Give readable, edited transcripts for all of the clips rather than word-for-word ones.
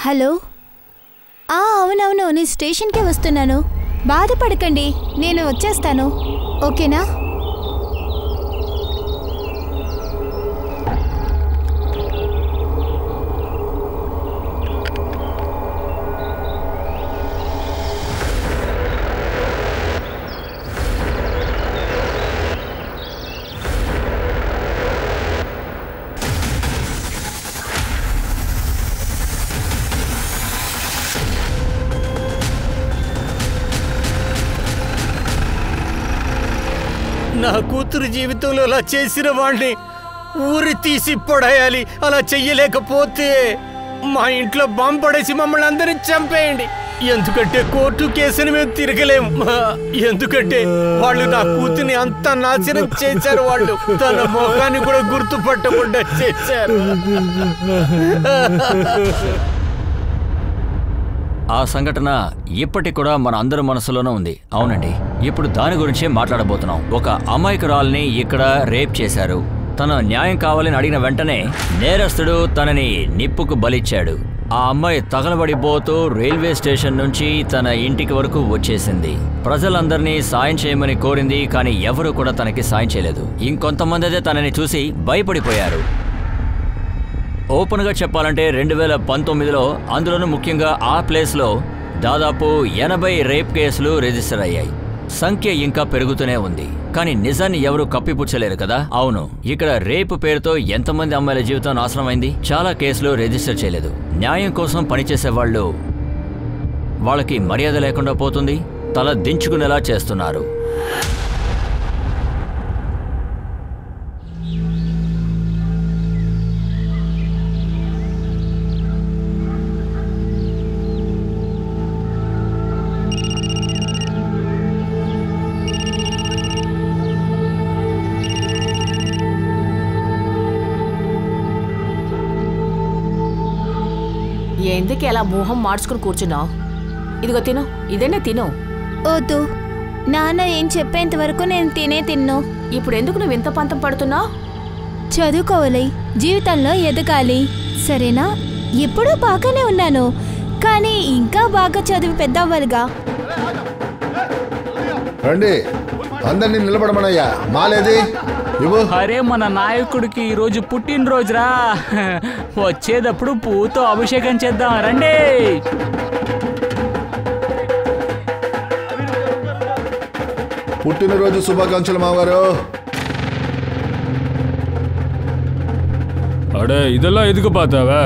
Hello అవునవును నేను స్టేషన్కే వస్తున్నాను. బాధపడకండి, నేను వచ్చేస్తాను. ఓకేనా? నా కూతురు జీవితంలో అలా చేసిన వాడిని ఊరి తీసి పొడేయాలి. అలా చెయ్యలేకపోతే మా ఇంట్లో బాంబు పడేసి మమ్మల్ని అందరినీ చంపేయండి. ఎందుకంటే కోర్టు కేసుని మేము తిరగలేము. ఎందుకంటే వాళ్ళు నా కూతుర్ని అంతా నాశనం చేశారు. వాళ్ళు తన మొహాన్ని కూడా గుర్తుపట్టకుండా చేశారు. ఆ సంఘటన ఇప్పటికి కూడా మన అందరి మనసులోనే ఉంది. అవునండి, ఇప్పుడు దాని గురించే మాట్లాడబోతున్నాం. ఒక అమాయకురాల్ని ఇక్కడ రేప్ చేశారు. తన న్యాయం కావాలని అడిగిన వెంటనే నేరస్తుడు తనని నిప్పుకు బలిచ్చాడు. ఆ అమ్మాయి తగలబడిపోతూ రైల్వే స్టేషన్ నుంచి తన ఇంటికి వరకు వచ్చేసింది. ప్రజలందరినీ సాయం చేయమని కోరింది, కానీ ఎవరూ కూడా తనకి సాయం చేయలేదు. ఇంకొంతమంది అయితే తనని చూసి భయపడిపోయారు. ఓపెన్గా చెప్పాలంటే 2019లో అందులోనూ ముఖ్యంగా ఆ ప్లేస్లో దాదాపు 80 రేప్ కేసులు రిజిస్టర్ అయ్యాయి. సంఖ్య ఇంకా పెరుగుతూనే ఉంది, కానీ నిజాన్ని ఎవరు కప్పిపుచ్చలేరు కదా. అవును, ఇక్కడ రేపు పేరుతో ఎంతమంది అమ్మాయిల జీవితం నాశనమైంది. చాలా కేసులు రిజిస్టర్ చేయలేదు. న్యాయం కోసం పనిచేసే వాళ్ళకి మర్యాద లేకుండా పోతుంది, తల దించుకునేలా చేస్తున్నారు. ఎందుకు ఎలా మొహం మార్చుకుని కూర్చున్నావు? ఇదిగో తిను, ఇదేనే తిను. వద్దు, నాన్న ఏం చెప్పేంత వరకు నేను తిన్ను. ఇప్పుడు ఎందుకు నువ్వు ఇంత పంతం పడుతున్నావు? చదువుకోవాలి, జీవితంలో ఎదగాలి, సరేనా? ఎప్పుడూ బాగానే ఉన్నాను, కానీ ఇంకా బాగా చదివి పెద్ద అవ్వాలిగా. రండి, అందరినీ నిలబడమనయ్యా. మాలేది అరే, మన నాయకుడికి ఈరోజు పుట్టినరోజురా. వచ్చేటప్పుడు పూతో అభిషేకం చేద్దాం, రండి. పుట్టినరోజు శుభాకాంక్షలు మావారు. అడే, ఇదెల్లా ఎదుగు పాతావా?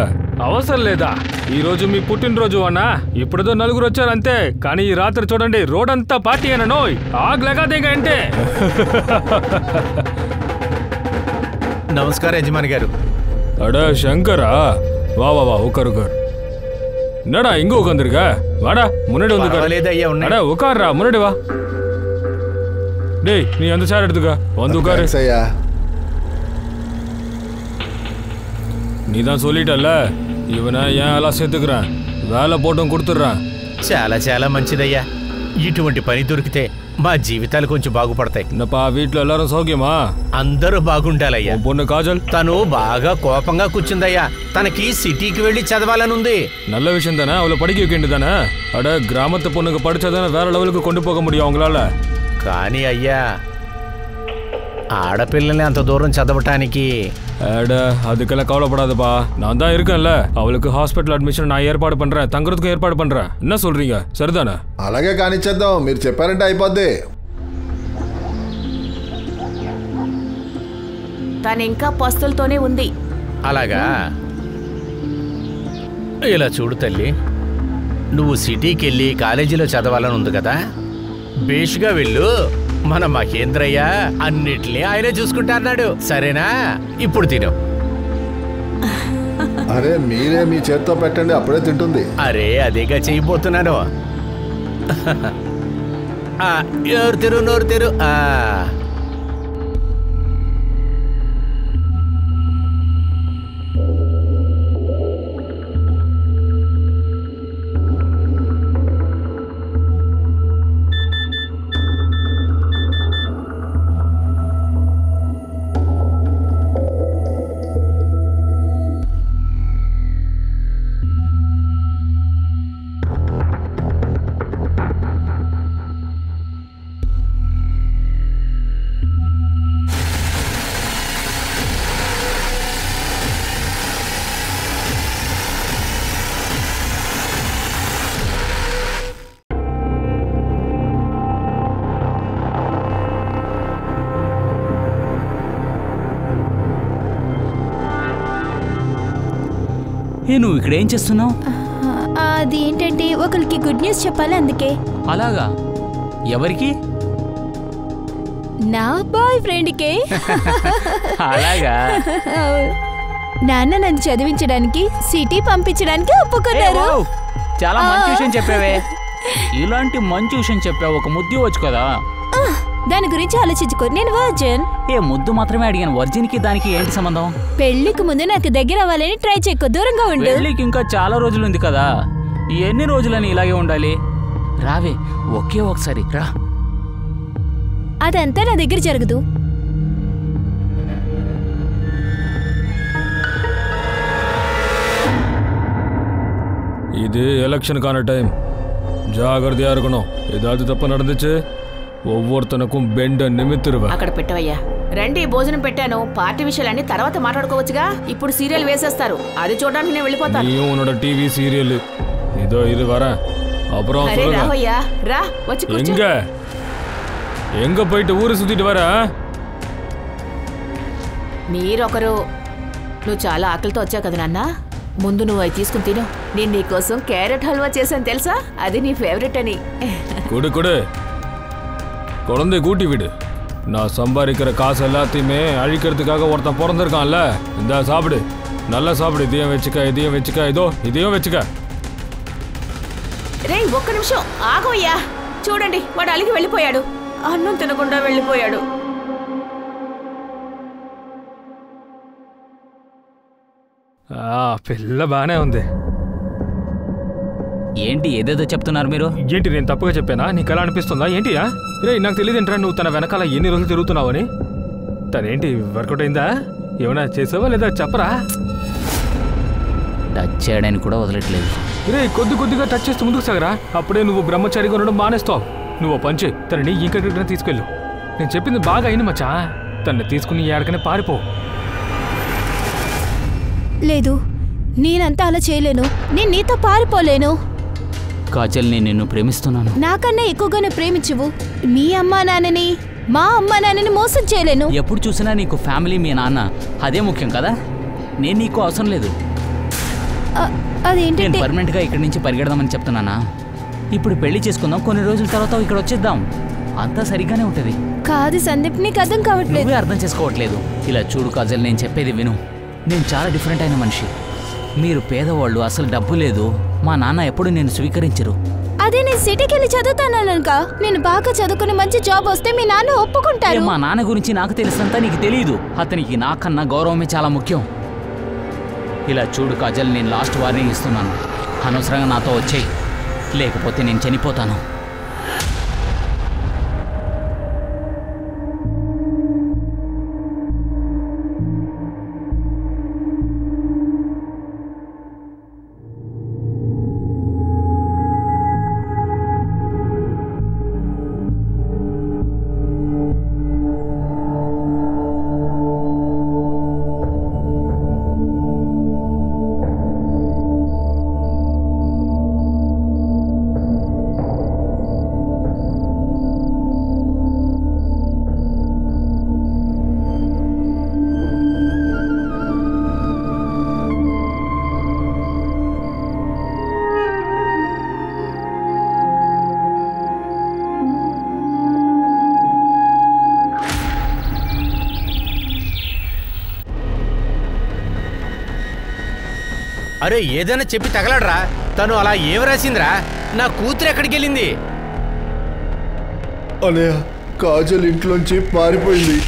అవసరం లేదా? ఈ రోజు మీ పుట్టినరోజు అన్నా. ఇప్పుడుదో నలుగురు వచ్చారంతే, కానీ ఈ రాత్రి చూడండి రోడ్ అంతా పార్టీ అయినా నోయ్ ఆగ్లగాదేగా అంటే. నమస్కారం యజమాని గారు. అడా శంకరా, వా వా వా, ఒకరుగారు నడా ఇంకో కొందరుగా వాడా మున్నడి ఉంది. అడా ఒకర్రా మున్నడి వా. டேய், நீ அந்த சேர் எடுத்துக்க. வந்து உட்காரு. ஐயா, நீ தான் சொல்லிட்டல்ல, இவனை ஏன் అలా சேர்த்துக்கிறான், వేల పోటం கொடுத்துறான். చాలా చాలా మంచిదయ్యా. ఇటువంటి పని దొరికితే మా జీవితాలు కొంచెం బాగుపడతాయి. என்னப்பா, வீட்டுல எல்லாரும் సౌఖ్యమా? అందరూ బాగుండాలయ్యా. పొన్ను కాజల్ తను బాగా కోపంగా కూర్చుందయ్యా. తనకి సిటీకి వెళ్ళి చదవాలనుంది. நல்ல விஷயம் தானே, அவளை படிக்க வைக்க வேண்டியதானே. அட, கிராமத்து பொண்ணுங்க படிச்சாதானே வேற லெவலுக்கு கொண்டு போக முடியும் அவங்களால. కానీ అయ్యా, ఆడపిల్లల్ని అంత దూరం చదవటానికి. அதுக்கெல்லாம் கவலைப்படாதப்பா, நான் தான் இருக்கேன்ல. அவளுக்கு ஹாஸ்பிட்டல் అడ్మిషన్ நான் ఏర్పాటు பண்றேன், தங்குறதுக்கு ఏర్పాటు பண்றேன். என்ன சொல்றீங்க, சரிதானே? అలాగే కానిచ్చేద్దాం, మీరు చెప్పారంటే అయిపోద్ది. తను ఇంకా పస్తులతోనే ఉంది. అలాగా? ఇలా చూడు తల్లి, నువ్వు సిటీకి వెళ్ళి కాలేజీలో చదవాలని ఉంది కదా, బేష్గా వెళ్ళు. మన మహేంద్రయ్య అన్నిటినీ ఆయనే చూసుకుంటాన్నాడు, సరేనా? ఇప్పుడు తిను. అరే, మీరే మీ చేత్తో పెట్టండి, అప్పుడే తింటుంది. అరే, అదేగా చేయబోతున్నాను. నోరు తెరు, నోరు తెరు. నువ్వు ఇక్కడ ఏం చేస్తున్నావు? అది ఏంటంటే ఒకరికి గుడ్ న్యూస్ చెప్పాలి, అందుకే. అలాగా? ఎవరికి? నా బాయ్ ఫ్రెండ్కే. అలాగా? నాన్న నన్ను చదివించడానికి సిటీ పంపించడానికి ఒప్పుకున్నారు. చాలా మంచి విషయం చెప్పావే. ఇలాంటి మంచి విషయం చెప్పావు, ఒక ముద్దు ఇవ్వచ్చు కదా. దాని గురించి ఆలోచించుకో, నేను వర్జిన్. ముద్దు మాత్రమే అడిగాను, వర్జిన్ కి దానికి ఏంటి సంబంధం? పెళ్లికి ముందు నాకు దగ్గర అవ్వాలని ట్రై చేయకు, దూరంగా ఉండు. పెళ్లికి ఇంకా చాలా రోజులుంది కదా, ఎన్ని రోజులని ఇలాగే ఉండాలి? రావే, ఒకే ఒకసారి రా. అదంతా నా దగ్గర జరగదు. இது எலெக்ஷனுக்கான டைம். ஜாகிரதையா இருக்கணும். ஏதாவது தப்பு நடந்துச்சு ஒவ்வொருத்தனுக்கும் బెండ నిమిత్తురువా. అక్కడ పెట్టవయ్యా. రండి, భోజనం పెట్టాను. పార్టీ విషయాలన్నీ తర్వాత మాట్లాడుకోవచ్చుగా. ఇప్పుడు సీరియల్ వేసేస్తారు, అది చూడడానికి నేను వెళ్ళిపోతాను. நீயும் உன்னோட டிவி சீரியல் இதோ இரு வரேன். அப்புறம் అరే రావయ్యా, రా వచ్చి కూర్చో. எங்க போயிட்டு ஊரு சுத்திட்டு வர? మీరొకరు. నువ్వు చాలా ఆకలితో వచ్చావు కదా నాన్న, ముందు నువ్వు అవి తీసుకుని తిను. నేను నీకోసం క్యారెట్ హల్వా చేశాను తెలుసా, అది నీ ఫేవరెట్ అని. கொடு கொடு, குழந்தை கூட்டி விடு. நான் சம்பாதிக்கிற காசு எல்லாத்தையுமே அழிக்கிறதுக்காக ஒருத்தன் பிறந்திருக்கான்ல. இந்த சாப்பிடு, நல்லா சாப்பிடு. இதையும் வச்சுக்க, இதையும் வச்சுக்க, இதோ இதையும் வச்சுக்க. రే ఒక్క నిమిషం ఆగోయ్యా. చూడండి, వాడు అలిగి వెళ్ళిపోయాడు, అన్నం తినకుండా వెళ్ళిపోయాడు. పిల్ల బానే ఉంది. ఏంటి ఏదేదో చెప్తున్నారు మీరు? ఏంటి నేను తప్పుగా చెప్పానా? నీకు ఎలా అనిపిస్తుందా ఏంటియా? రే నాకు తెలియదేంట్రా నువ్వు తన వెనకాల ఎన్ని రోజులు తిరుగుతున్నావని. తనేంటి వర్కౌట్ అయిందా? ఏమైనా చేసావా లేదా చెప్పరా? టచ్ చేయడానికి కూడా వదలట్లేదు. రే కొద్ది కొద్దిగా టచ్ చేస్తూ ముందుకు సాగరా, అప్పుడే నువ్వు బ్రహ్మచారిగా ఉండడం మానేస్తావు. నువ్వు పంచే తనని ఇంకెక్కడికైనా తీసుకెళ్ళు. నేను చెప్పింది బాగా అయింది మచ్చా, తనని తీసుకుని ఎక్కడికైనా పారిపో. లేదు, నేనంతా అలా చేయలేను. నేను నీతో పారిపోలేను. కాజల్, నేను నిన్ను ప్రేమిస్తున్నాను. నాకన్నా ఎక్కువగానే ప్రేమించువు. మీ అమ్మా నాన్నని, మా అమ్మా నాన్నని మోసం చేయలేను. ఎప్పుడు చూసినా నీకు ఫ్యామిలీ, మీ నాన్న అదే ముఖ్యం కదా. నేను నీకు అవసరం లేదు. అదేంటంటే నేను పర్మనెంట్గా ఇక్కడి నుంచి పరిగెడదామని చెప్తున్నానా? ఇప్పుడు పెళ్లి చేసుకుందాం, కొన్ని రోజుల తర్వాత ఇక్కడ వచ్చేద్దాం, అంతా సరిగ్గానే ఉంటుంది. కాదు సందీప్, నీకు అర్థం కావట్లేదు. నువ్వే అర్థం చేసుకోవట్లేదు. ఇలా చూడు కాజల్, నేను చెప్పేది విను. నేను చాలా డిఫరెంట్ అయిన మనిషి. మీరు పేదవాళ్ళు, అసలు డబ్బు లేదు. మా నాన్న ఎప్పుడు నేను స్వీకరించరు. అదే నేను సిటీకి వెళ్ళి చదువుతాననుక. నేను బాగా చదువుకుని మంచి జాబ్ వస్తే మీ నాన్న ఒప్పుకుంటారు. మా నాన్న గురించి నాకు తెలిసినంత నీకు తెలియదు. అతనికి నాకన్నా గౌరవమే చాలా ముఖ్యం. ఇలా చూడు కాజల్, నేను లాస్ట్ వార్నింగ్ ఇస్తున్నాను. అనవసరంగా నాతో వచ్చేయి, లేకపోతే నేను చనిపోతాను. అరే ఏదైనా చెప్పి తగలడరా. తను అలా ఏం రాసిందిరా? నా కూతురు ఎక్కడికి వెళ్ళింది? అన్నయ్య, కాజల్ ఇంట్లోంచి పారిపోయింది.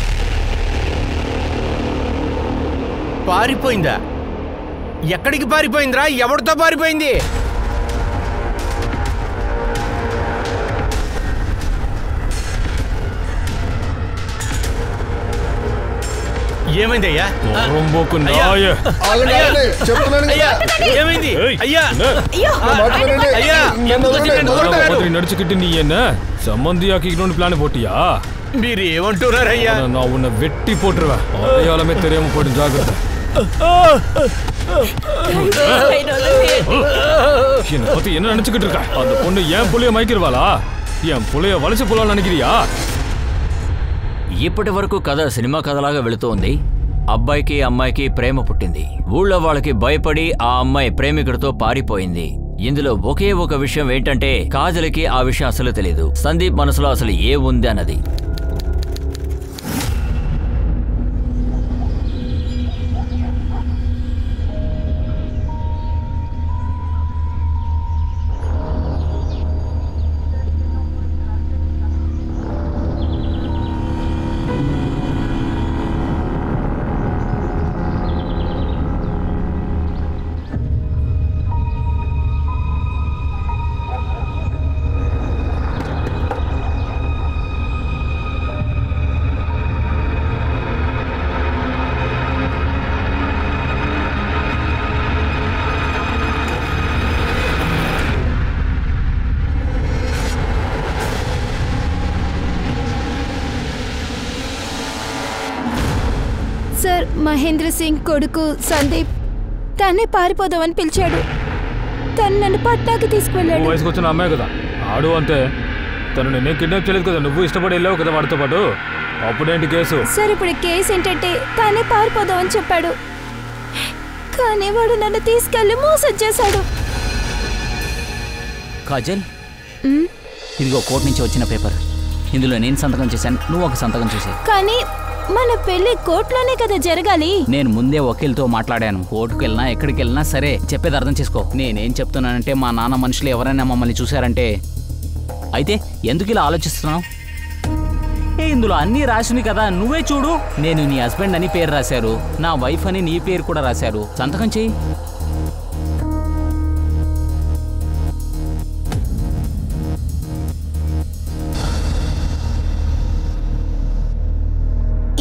పారిపోయిందా? ఎక్కడికి పారిపోయిందిరా? ఎవరితో పారిపోయింది? ఏమైంది అయ్యా? ఏమైంది అయ్యా? నడుచుకుంటే నీ సంబంధియాకి ప్లాన్ పోటీయా? మీరు ఏమంటున్నారయ్యా? నా ఉన్న వెట్టి పోటురువా, అయ్యాలమే తెరేమో పోటీ జాగ్రత్త. என்ன நினைச்சுக்கிட்டு இருக்கா? அந்த பொண்ணு ஏன் புள்ளைய மயக்கிருவாளா? ஏன் புள்ளைய வளைச்சு போலான்னு நினைக்கிறியா? ఇప్పటి వరకు కథ సినిమా కథలాగా వెళుతోంది. అబ్బాయికి అమ్మాయికి ప్రేమ పుట్టింది. ఊళ్ళో వాళ్ళకి భయపడి ఆ అమ్మాయి ప్రేమికుడితో పారిపోయింది. ఇందులో ఒకే ఒక విషయం ఏంటంటే కాజల్కి ఆ విషయం అసలు తెలియదు. సందీప్ మనసులో అసలు ఏ ఉంది అన్నది. సార్, మహేంద్ర సింగ్ కొడుకు సందీప్ తనే పారిపోదామని పిలిచాడు. తను నన్ను పట్నాకి తీసుకువెళ్ళాడు. వయసుకు వచ్చిన అమ్మాయి కదా, ఆడు అంతే. తను నిన్నే కిడ్నాప్ చేయలేదు కదా, నువ్వు ఇష్టపడి వెళ్ళావు కదా వాడితో పాటు. అప్పుడేంటి కేసు? సార్, ఇప్పుడు కేసు ఏంటంటే తనే పారిపోదామని చెప్పాడు, కానీ వాడు నన్ను తీసుకెళ్లి మోసం చేశాడు. కాజల్, ఇదిగో కోర్టు నుంచి వచ్చిన పేపర్. ఇందులో నేను సంతకం చేశాను, నువ్వు ఒక సంతకం చేసావు. కానీ మన పెళ్లి కోర్టులోనే కదా జరగాలి. నేను ముందే వకీల్తో మాట్లాడాను. కోర్టుకు వెళ్ళినా ఎక్కడికి వెళ్ళినా సరే చెప్పేది అర్థం చేసుకో. నేనేం చెప్తున్నానంటే మా నాన్న మనుషులు ఎవరైనా మమ్మల్ని చూశారంటే. అయితే ఎందుకు ఇలా ఆలోచిస్తున్నావు? ఇందులో అన్నీ రాసింది కదా, నువ్వే చూడు. నేను నీ హస్బెండ్ అని పేరు రాశారు, నా వైఫ్ అని నీ పేరు కూడా రాశారు. సంతకం చెయ్యి.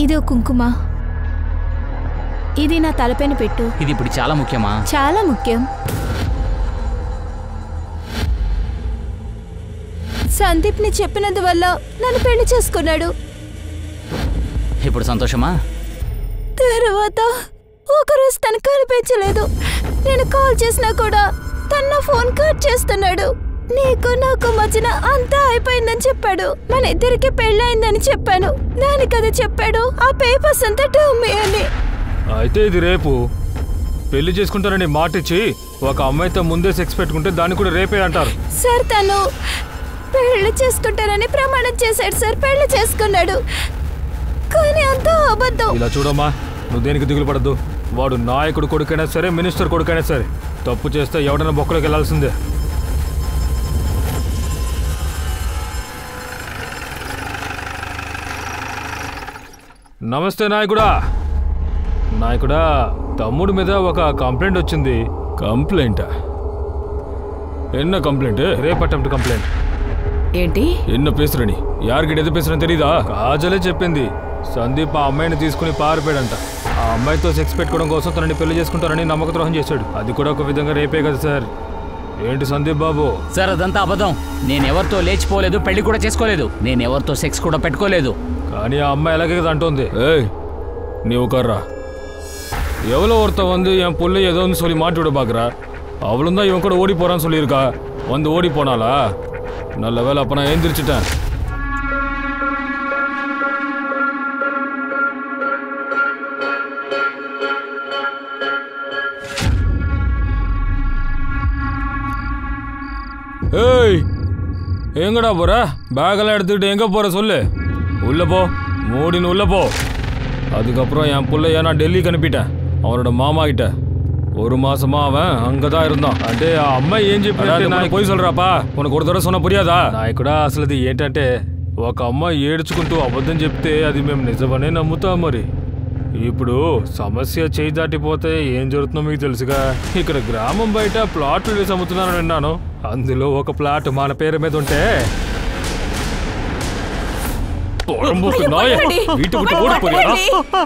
ఇదో కుంకుమ, ఇది నా తలపైన పెట్టు. ఇది ఇప్పుడు చాలా ముఖ్యమా? చాలా ముఖ్యం. సందీప్ ని చెప్పినందువల్ల నన్ను పెళ్లి చేసుకున్నాడు. ఇప్పుడు సంతోషమా? తర్వాత ఒకరోజు తను కనిపించలేదు. నేను కాల్ చేసినా కూడా తన ఫోన్ కట్ చేస్తున్నాడు. నీకు నాకు మధ్యన అంతా అయిపోయిందని చెప్పాడు. మన ఇద్దరికి పెళ్ళయిందని చెప్పాను. దానికది చెప్పాడు ఆ పేపర్స్ అంతా డమ్మీ అని. అయితే ఇది రేపు పెళ్లి చేసుకుంటారని మాట ఇచ్చి ఒక అమ్మాయితో ముందే సెక్స్ పెట్టుకుంటే దాన్ని కూడా రేపే అంటారు. సార్, తను పెళ్లి చేసుకుంటారని ప్రమాణం చేశాడు సార్. పెళ్లి చేసుకున్నాడు, కానీ అంతా అబద్ధం. ఇలా చూడమ్మా, నువ్వు దేనికి దిగులు పడద్దు. వాడు నాయకుడు కొడుకైనా సరే, మినిస్టర్ కొడుకైనా సరే, తప్పు చేస్తే ఎవడైనా బొక్కలోకి వెళ్ళాల్సిందే. నమస్తే నాయకుడా. నాయకుడా, తమ్ముడి మీద ఒక కంప్లైంట్ వచ్చింది. కంప్లైంటా? ఎన్న కంప్లైంట్? Rape attempt complaint. ఏంటి? ఎన్న పేసురని యారికి ఎదు పేసురని తెలీదా? కాజలే చెప్పింది. సందీప్ ఆ అమ్మాయిని తీసుకుని పారిపోయాడంట. ఆ అమ్మాయితో సెక్స్ పెట్టుకోవడం కోసం తనని పెళ్లి చేసుకుంటారని నమ్మక ద్రోహం చేశాడు. అది కూడా ఒక విధంగా రేపే కదా సార్. ఏంటి సందీప్ బాబు? సార్, అదంతా అబద్ధం. నేనెవరితో లేచిపోలేదు, పెళ్లి కూడా చేసుకోలేదు, నేనెవరితో సెక్స్ కూడా పెట్టుకోలేదు. కానీ ఆ అమ్మాయి అలాగే కదా అంటోంది. ఏయ్, నీవు కర్రా, எவ்வளோ ஒருத்தன் வந்து என் புள்ளை ஏதோ வந்து சொல்லி மாட்டி விட பார்க்குறா. அவளும் தான் இவன் கூட ஓடி போகிறான்னு சொல்லியிருக்கா. வந்து ஓடி போனாளா? நல்ல வேலை, அப்போ நான் எழுந்திரிச்சிட்டேன். ஏய், எங்கடா போகிற? பேக்கெல்லாம் எடுத்துக்கிட்டு எங்கே போகிற சொல்லு. உள்ளே போ, மூடின்னு உள்ளே போ. அதுக்கப்புறம் என் பிள்ளைய நான் டெல்லிக்கு அனுப்பிட்டேன் அவனோட மாமா கிட்ட. ஒரு மாசமா அவன் அங்கதான் இருந்தான். అంటే ఆ అమ్మాయి ఏం చెప్పినట్టు నాకు పోయి சொல்றாపా. ఉనకు ఒక దొర సొన్న పురియాదా? నాయకుడా, అసలు ఇది ఏంటంటే ఒక అమ్మాయి ఏడ్చుకుంటూ అబద్ధం చెప్తే అది మేము నిజమనే నమ్ముతాం. మరి ఇప్పుడు సమస్య చేయి దాటిపోతే ఏం జరుగుతుందో మీకు తెలుసుగా. ఇక్కడ గ్రామం బయట ప్లాట్లు వేసి అమ్ముతున్నారని విన్నాను. అందులో ఒక ప్లాట్ మన పేరు మీద ఉంటే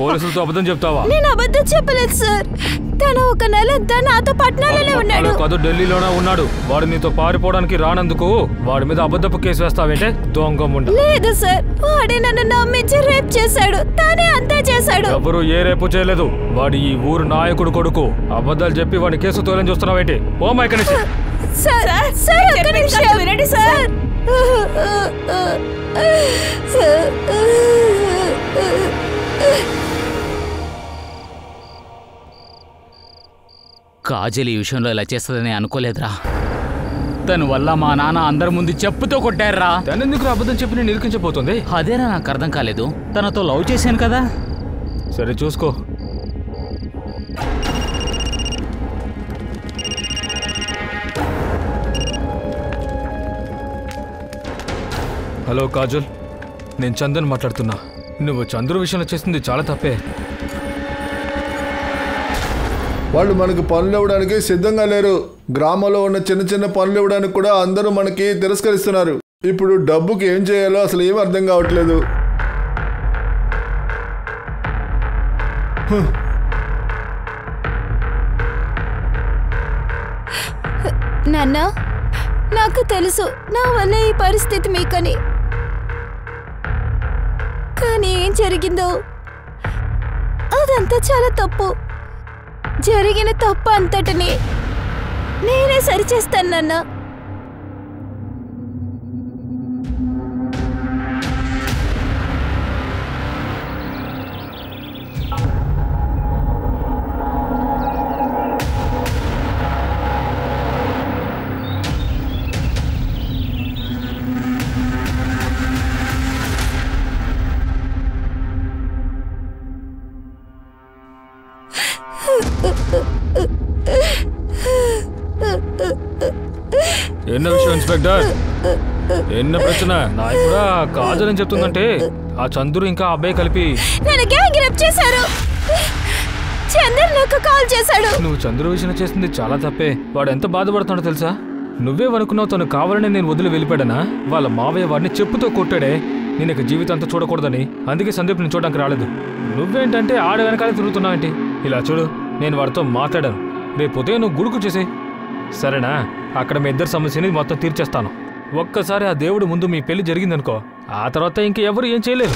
పోలీసులతో అబద్ధం చెప్తావా? నేను అబద్ధం చెప్పలేదు సార్. తను ఒక నెల నాతో పట్నాలోనే ఉన్నాడు. కాదు, ఢిల్లీలోనే ఉన్నాడు. వాడు నీతో పారిపోవడానికి రానందుకు వాడి మీద అబద్ధపు కేసు వేస్తావేంటే? దొంగ ముండ. లేదు సార్, వాడే నన్ను నమ్మించి రేప్ చేశాడు. తానే అంతా చేశాడు. ఎవరు ఏ రేపు చేయలేదు. వాడి ఈ ఊరు నాయకుడు కొడుకు. అబద్ధాలు చెప్పి వాడి కేసు తోలని చూస్తున్నావేంటి? పోమా ఇక్కడి నుంచి. సార్, సార్, ఒక్క నిమిషం వినండి సార్. కాజల్ ఈ విషయంలో ఇలా చేస్తుందని అనుకోలేదురా. తన వల్ల మా నాన్న అందరి ముందు చెప్పుతో కొట్టారా. తనెందుకు అబద్ధం చెప్పి నేను నిరూపించబోతుంది? అదేనా నాకు అర్థం కాలేదు. తనతో లవ్ చేశాను కదా. సరే చూసుకో. హలో కాజల్, నేను చందన్ మాట్లాడుతున్నా. నువ్వు చంద్రు విషయంలో చేసింది చాలా తప్పే. వాళ్ళు మనకు పనులు ఇవ్వడానికి సిద్ధంగా లేరు. గ్రామంలో ఉన్న చిన్న చిన్న పనులు ఇవ్వడానికి కూడా అందరూ మనకి తిరస్కరిస్తున్నారు. ఇప్పుడు డబ్బుకి ఏం చేయాలో అసలు ఏం అర్థం కావట్లేదు. నాన్న, నాకు తెలుసు నా వల్ల ఈ పరిస్థితి మీకని. కానీ ఏం జరిగిందో అదంతా చాలా తప్పు. జరిగిన తప్పు అంతటిని నేనే సరిచేస్తాను నాన్న. ఎన్న విషయం ఇన్స్పెక్టర్? ఎన్న ప్రశ్న? నాకు కూడా కాజలని చెప్తుందంటే ఆ చంద్రు ఇంకా అబ్బాయి కలిపి నన్ను గ్యాంగ్ రేప్ చేశారు. చందర్ నాకు కాల్ చేశాడు. నువ్వు చంద్రు విషయం చేసింది చాలా తప్పే. వాడు ఎంత బాధపడుతున్నాడో తెలుసా? నువ్వేమనుకున్నావు తను కావాలని నేను వదిలి వెళ్ళిపోయాడనా? వాళ్ళ మావయ్య వాడిని చెప్పుతో కొట్టాడే. నేను ఇక జీవితంతో చూడకూడదని. అందుకే సందీప్ నేను చూడడానికి రాలేదు. నువ్వేంటంటే ఆడ వెనకాలే తిరుగుతున్నావేంటి? ఇలా చూడు, నేను వాడితో మాట్లాడాను. రేపు ఉదయం నువ్వు గుడుకు చేసే, సరేనా? అక్కడ మీ ఇద్దరు సమస్యని మొత్తం తీర్చేస్తాను. ఒక్కసారి ఆ దేవుడు ముందు మీ పెళ్లి జరిగిందనుకో, ఆ తర్వాత ఇంకెవరు ఏం చేయలేరు.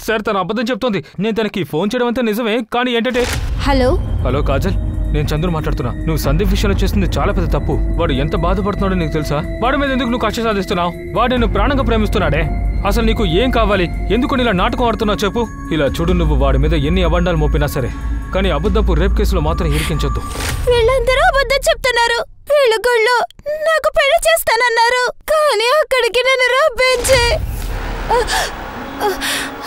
సార్ తను అబద్ధం చెప్తోంది. నేను తనకి ఫోన్ చేయడం అంతా నిజమే, కానీ ఏంటంటే... హలో కాజల్, నేను చంద్రు మాట్లాడుతున్నా. నువ్వు సందీప్ విషయంలో చేస్తుంది చాలా పెద్ద తప్పు. వాడు ఎంత బాధపడుతున్నాడో నీకు తెలుసా? వాడి మీద ఎందుకు నువ్వు కక్ష సాధిస్తున్నావు? వాడు నిన్ను ప్రాణంగా ప్రేమిస్తున్నాడే. అసలు నీకు ఏం కావాలి? ఎందుకు ఇలా నాటకం ఆడుతున్నావు చెప్పు? ఇలా చూడు, నువ్వు వాడి మీద ఎన్ని అబండాలు మోపినా సరే, కానీ అబద్ధపు రేప్ కేసులో మాత్రం ఇరికించొద్దు. వీళ్ళందరూ అబద్ధం చెప్తున్నారు. వీళ్ళ గుళ్ళో నాకు పెళ్లి చేస్తానన్నారు, కానీ అక్కడికి నేను రప్పించే.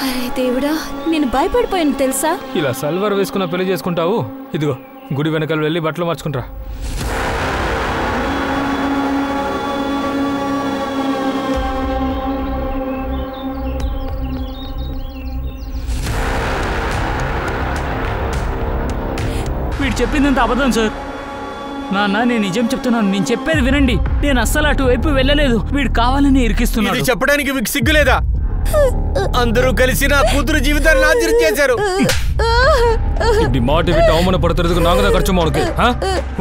అరే దేవుడా, నేను భయపడిపోయాను తెలుసా? ఇలా సల్వార్ వేసుకున్న పెళ్లి చేసుకుంటావు? ఇదిగో గుడి వెనకాల వెళ్ళి బట్టలు మార్చుకుంటా. వీడు చెప్పిందంత అబద్ధం సార్. నాన్న, నేను నిజం చెప్తున్నాను. నేను చెప్పేది వినండి. నేను అస్సలు అటువైపు వెళ్ళలేదు. వీడు కావాలని ఇరికిస్తున్నాడు. ఇది చెప్పడానికి మీకు సిగ్గులేదా? అందరూ కలిసి నా కూతురు జీవితాన్ని నాశనం చేశారు. இப்படி மாட்டி விட்டு அவமானப்படுத்துறதுக்கு நாங்க தான் கடிச்சோமா உனக்கு?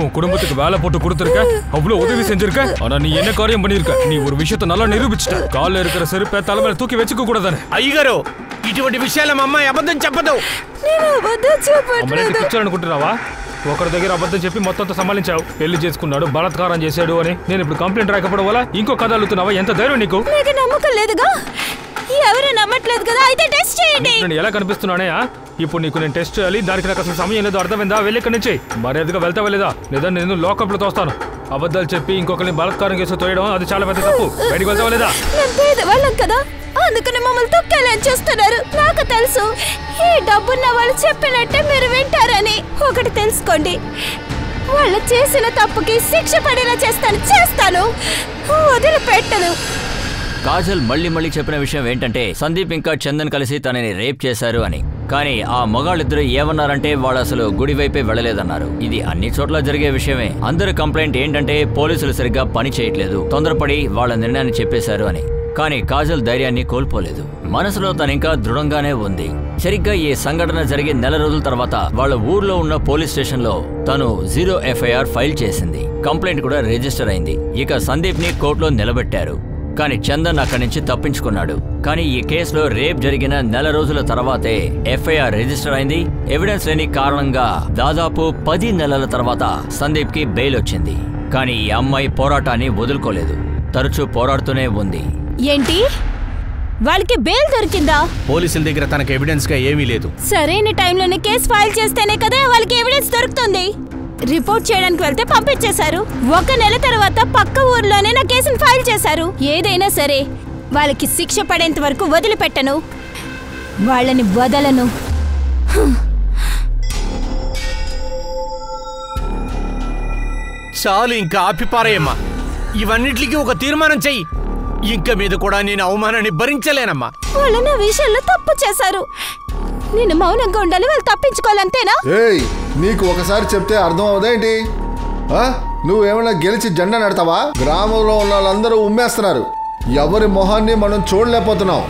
உன் குடும்பத்துக்கு வேலை போட்டு கொடுத்துருக்க, அவ்வளவு உதவி செஞ்சிருக்க. ஆனா நீ என்ன காரியம் பண்ணிருக்க? நீ ஒரு விஷயத்தை நல்லா நிரூபிச்சிட்ட. கால்ல இருக்கிற செருப்பை தலைமையில தூக்கி வச்சுக்க கூடாதானே? అయ్యగారు, ఇటువంటి విషయాల మా అమ్మాయి అబద్ధం చెప్పదు. అమ్మలేంటి పిక్చర్ అనుకుంటున్నావా? ఒకరి దగ్గర అబద్ధం చెప్పి మొత్తంతో సమాలించావు. పెళ్లి చేసుకున్నాడు, బలాత్కారం చేశాడు అని. నేను ఇప్పుడు కంప్లైంట్ రాకపోవడం వల్ల ఇంకో కథ అల్లుతున్నావా? ఎంత ధైర్యం నీకు? నమ్మకం లేదుగా, ఎవరు నమ్మట్లేదు కదా, అయితే టెస్ట్ చేయండి. నేను ఎలా కనిపిస్తున్నానే? ఇప్పుడు నీకు నేను టెస్ట్ చేయాలి. దానికి నాకు అసలు సమయం లేదో అర్థమైందా? వెళ్ళి ఇక్కడి నుంచి మర్యాదగా వెళ్తావా లేదా? లేదా నేను లాకప్ లో తోస్తాను. అబద్ధాలు చెప్పి ఇంకొకరిని బలాత్కారం చేసి తోయడం అది చాలా పెద్ద తప్పు. బయటికి వెళ్తావా లేదా? పేదవాళ్ళం కదా, అందుకని మమ్మల్ని తొక్కాలని చూస్తున్నారు. నాకు తెలుసు ఈ డబ్బున్న వాళ్ళు చెప్పినట్టే మీరు వింటారని. ఒకటి తెలుసుకోండి, వాళ్ళు చేసిన తప్పుకి శిక్ష పడేలా చేస్తాను, వదిలిపెట్టను. కాజల్ మళ్ళీ చెప్పిన విషయం ఏంటంటే సందీప్ ఇంకా చందన్ కలిసి తనని రేప్ చేశారు అని. కానీ ఆ మగాళ్ళిద్దరూ ఏమన్నారంటే వాళ్ళు అసలు గుడి వైపే వెళ్ళలేదన్నారు. ఇది అన్ని చోట్ల జరిగే విషయమే. అందరి కంప్లైంట్ ఏంటంటే పోలీసులు సరిగ్గా పని చేయట్లేదు, తొందరపడి వాళ్ళ నిర్ణయాన్ని చెప్పేశారు అని. కానీ కాజల్ ధైర్యాన్ని కోల్పోలేదు. మనసులో తనింకా దృఢంగానే ఉంది. సరిగ్గా ఈ సంఘటన జరిగి నెల రోజుల తర్వాత వాళ్ళ ఊర్లో ఉన్న పోలీస్ స్టేషన్ లో తను 0 FIR ఫైల్ చేసింది. కంప్లైంట్ కూడా రిజిస్టర్ అయింది. ఇక సందీప్ ని కోర్టులో నిలబెట్టారు. కానీ చందన్ అక్కడి నుంచి తప్పించుకున్నాడు. కానీ ఈ కేసులో రేప్ జరిగిన నెల రోజుల తర్వాతే FIR రిజిస్టర్ అయింది. ఎవిడెన్స్ లేని కారణంగా దాదాపు 10 నెలల తర్వాత సందీప్ కి బెయిల్ వచ్చింది. కానీ ఈ అమ్మాయి పోరాటాన్ని వదులుకోలేదు, తరచూ పోరాడుతూనే ఉంది. ఏంటి, వాళ్ళకి బెయిల్ దొరికిందా? పోలీసుల దగ్గర తనకు ఎవిడెన్స్ గా ఏమీ లేదు. సరైన టైంలోనే కేసు ఫైల్ చేస్తేనే కదా వాళ్ళకి ఎవిడెన్స్ దొరుకుతుంది. రిపోర్ట్ చేయడానికి వెళ్తే పంపించేశారు. 1 నెల తర్వాత పక్క ఊర్లోనే నా కేసును ఫైల్ చేశారు. ఏదైనా సరే వాళ్ళకి శిక్ష పడేంత వరకు వదిలిపెట్టను, వాళ్ళని వదలను. చాలు, ఇంకా ఆపిపారేయమ్మా. ఇవన్నిటికీ ఒక తీర్మానం చెయ్యి. ఇంక మీద కూడా నేను అవమానాన్ని భరించలేనమ్మా. వాళ్ళు నా విషయంలో తప్పు చేశారు. నేను మౌనంగా ఉండాలి, వాళ్ళు తప్పించుకోవాలంతేనా? ఏయ్, నీకు ఒకసారి చెప్తే అర్థం అవుదా ఏంటి? నువ్వేమైనా గెలిచి జెండా నడతావా? గ్రామంలో ఉన్న వాళ్ళందరూ ఉమ్మేస్తున్నారు. ఎవరి మొహాన్ని మనం చూడలేకపోతున్నాం.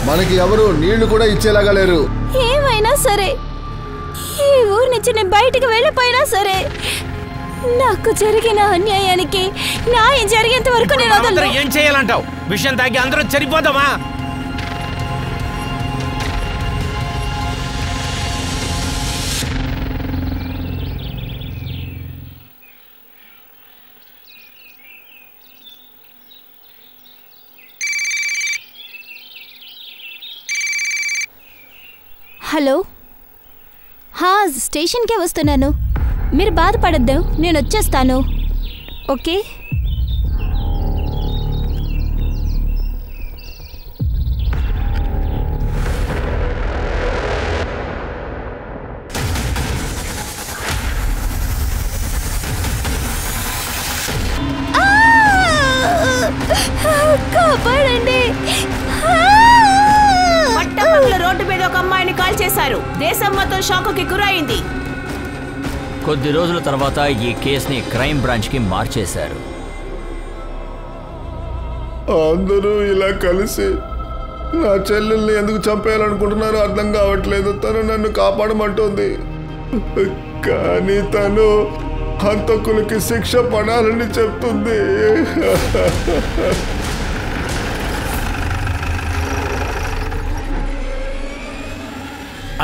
మనకి ఎవరు నీళ్లు కూడా ఇచ్చేలాగా లేరు. ఏమైనా సరే ఈ ఊరు నుంచి నేను బయటికి వెళ్ళిపోయినా సరే నాకు జరిగిన అన్యాయానికి న్యాయం జరిగేంత వరకు నేను వదలను. ఏం చేయాలంటావు? విషయం తాగి అందరూ చనిపోదామా? హలో, స్టేషన్కే వస్తున్నాను. మీరు బాధపడద్దు, నేను వచ్చేస్తాను. ఓకే? కాపాడండి. పట్టపగల రోడ్డు మీద ఒక అమ్మాయిని కాల్ చేశారు. దేశం మొత్తం షాకుకి గురైంది. కొద్ది రోజుల తర్వాత ఈ కేసుని క్రైమ్ బ్రాంచ్కి మార్చేశారు. అందరూ ఇలా కలిసి నా చెల్లెల్ని ఎందుకు చంపేయాలనుకుంటున్నారో అర్థం కావట్లేదు. తను నన్ను కాపాడమంటుంది, కానీ తను హంతకులకి శిక్ష పడాలని చెప్తుంది.